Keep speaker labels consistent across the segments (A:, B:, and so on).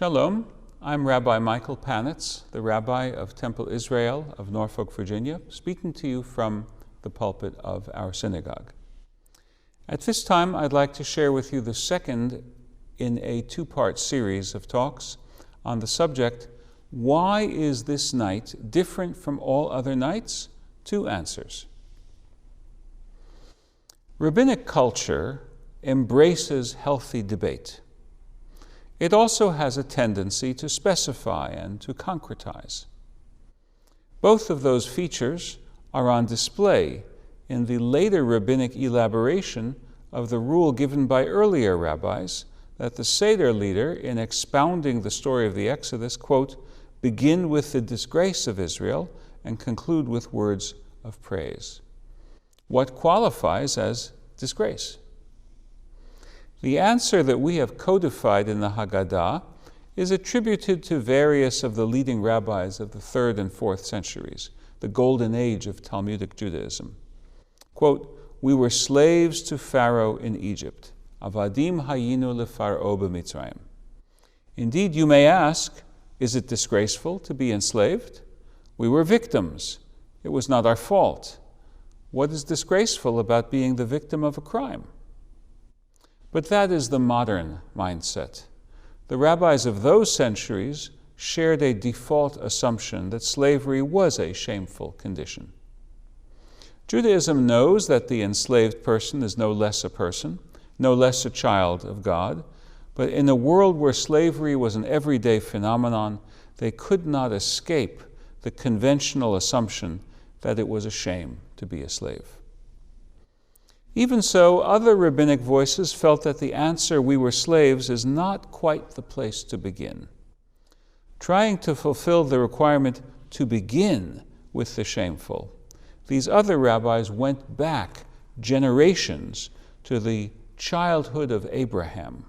A: Shalom, I'm Rabbi Michael Panitz, the Rabbi of Temple Israel of Norfolk, Virginia, speaking to you from the pulpit of our synagogue. At this time, I'd like to share with you the second in a two-part series of talks on the subject, why is this night different from all other nights? Two answers. Rabbinic culture embraces healthy debate. It also has a tendency to specify and to concretize. Both of those features are on display in the later rabbinic elaboration of the rule given by earlier rabbis that the Seder leader, in expounding the story of the Exodus, quote, begin with the disgrace of Israel and conclude with words of praise. What qualifies as disgrace? The answer that we have codified in the Haggadah is attributed to various of the leading rabbis of the 3rd and 4th centuries, the golden age of Talmudic Judaism. Quote, we were slaves to Pharaoh in Egypt. Avadim hayinu leFaro b'Mitzrayim. Indeed, you may ask, is it disgraceful to be enslaved? We were victims. It was not our fault. What is disgraceful about being the victim of a crime? But that is the modern mindset. The rabbis of those centuries shared a default assumption that slavery was a shameful condition. Judaism knows that the enslaved person is no less a person, no less a child of God, but in a world where slavery was an everyday phenomenon, they could not escape the conventional assumption that it was a shame to be a slave. Even so, other rabbinic voices felt that the answer, we were slaves, is not quite the place to begin. Trying to fulfill the requirement to begin with the shameful, these other rabbis went back generations to the childhood of Abraham,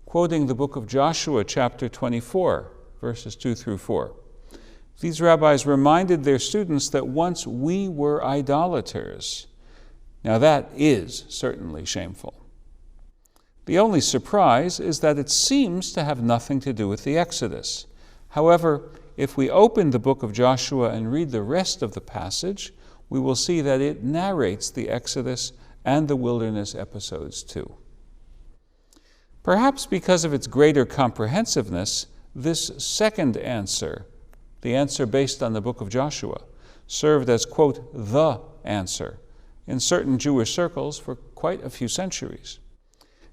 A: quoting the book of Joshua, chapter 24, verses 2 through 4. These rabbis reminded their students that once we were idolaters. Now that is certainly shameful. The only surprise is that it seems to have nothing to do with the Exodus. However, if we open the book of Joshua and read the rest of the passage, we will see that it narrates the Exodus and the wilderness episodes too. Perhaps because of its greater comprehensiveness, this second answer, the answer based on the book of Joshua, served as, quote, the answer in certain Jewish circles for quite a few centuries.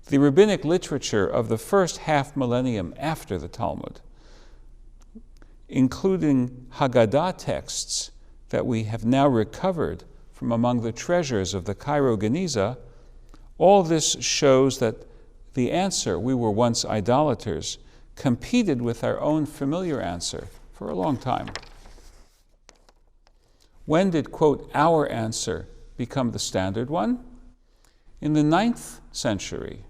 A: The rabbinic literature of the first half millennium after the Talmud, including Haggadah texts that we have now recovered from among the treasures of the Cairo Geniza, all this shows that the answer, we were once idolaters, competed with our own familiar answer for a long time. When did, quote, our answer become the standard one? In the 9th century,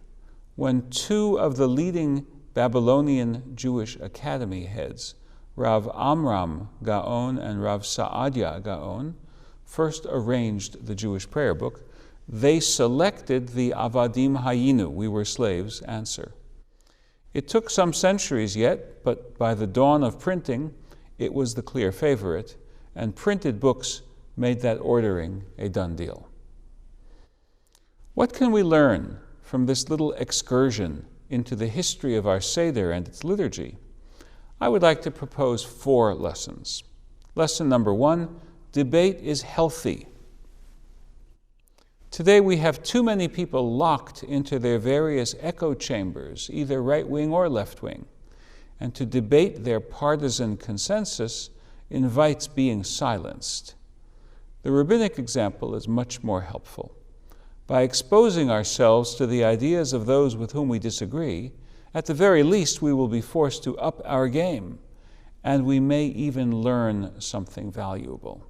A: when two of the leading Babylonian Jewish academy heads, Rav Amram Gaon and Rav Saadia Gaon, first arranged the Jewish prayer book, they selected the Avadim Hayinu, we were slaves, answer. It took some centuries yet, but by the dawn of printing, it was the clear favorite, and printed books made that ordering a done deal. What can we learn from this little excursion into the history of our Seder and its liturgy? I would like to propose 4 lessons. Lesson number 1, debate is healthy. Today we have too many people locked into their various echo chambers, either right-wing or left-wing, and to debate their partisan consensus invites being silenced. The rabbinic example is much more helpful. By exposing ourselves to the ideas of those with whom we disagree, at the very least we will be forced to up our game, and we may even learn something valuable.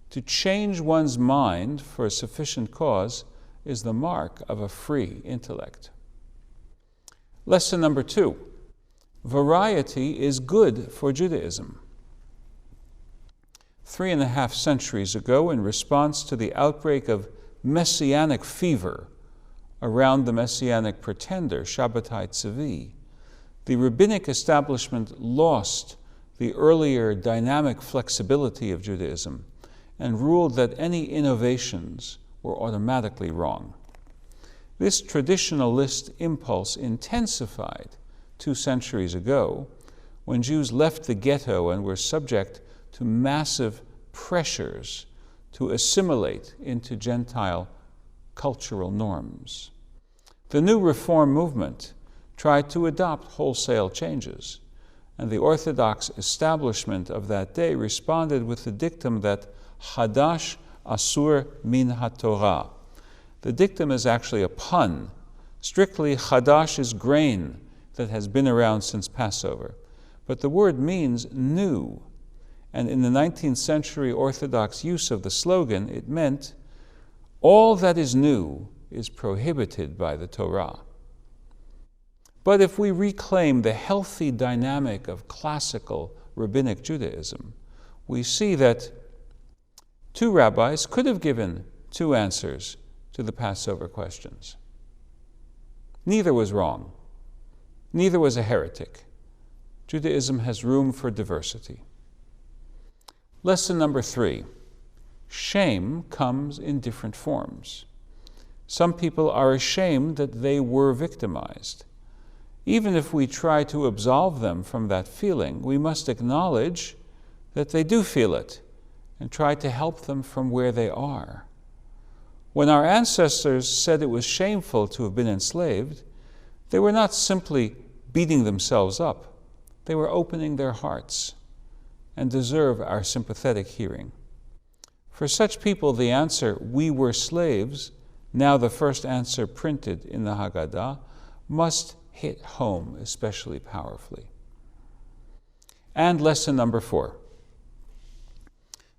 A: To change one's mind for a sufficient cause is the mark of a free intellect. Lesson number 2, variety is good for Judaism. 3.5 centuries ago, in response to the outbreak of messianic fever around the messianic pretender, Shabbatai Tzvi, the rabbinic establishment lost the earlier dynamic flexibility of Judaism and ruled that any innovations were automatically wrong. This traditionalist impulse intensified 2 centuries ago when Jews left the ghetto and were subject to massive pressures to assimilate into Gentile cultural norms. The new Reform movement tried to adopt wholesale changes, and the Orthodox establishment of that day responded with the dictum that Hadash Asur min HaTorah. The dictum is actually a pun. Strictly, Hadash is grain that has been around since Passover. But the word means new. And in the 19th century Orthodox use of the slogan, it meant all that is new is prohibited by the Torah. But if we reclaim the healthy dynamic of classical rabbinic Judaism, we see that 2 rabbis could have given 2 answers to the Passover questions. Neither was wrong. Neither was a heretic. Judaism has room for diversity. Lesson number 3. Shame comes in different forms. Some people are ashamed that they were victimized. Even if we try to absolve them from that feeling, we must acknowledge that they do feel it and try to help them from where they are. When our ancestors said it was shameful to have been enslaved, they were not simply beating themselves up. They were opening their hearts and deserve our sympathetic hearing. For such people, the answer, "We were slaves," now the first answer printed in the Haggadah, must hit home especially powerfully. And lesson number 4.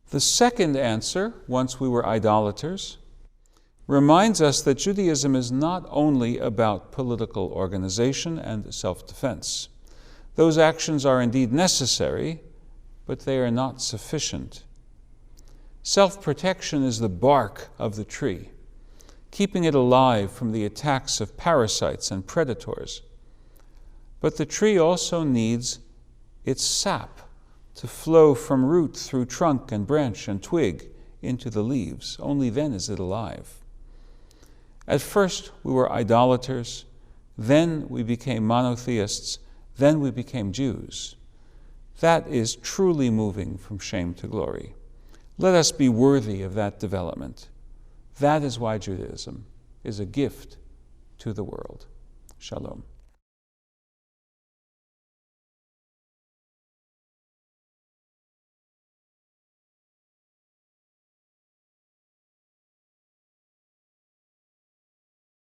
A: The second answer, once we were idolaters, reminds us that Judaism is not only about political organization and self-defense. Those actions are indeed necessary, but they are not sufficient. Self-protection is the bark of the tree, keeping it alive from the attacks of parasites and predators. But the tree also needs its sap to flow from root through trunk and branch and twig into the leaves. Only then is it alive. At first, we were idolaters, then we became monotheists, then we became Jews. That is truly moving from shame to glory. Let us be worthy of that development. That is why Judaism is a gift to the world. Shalom.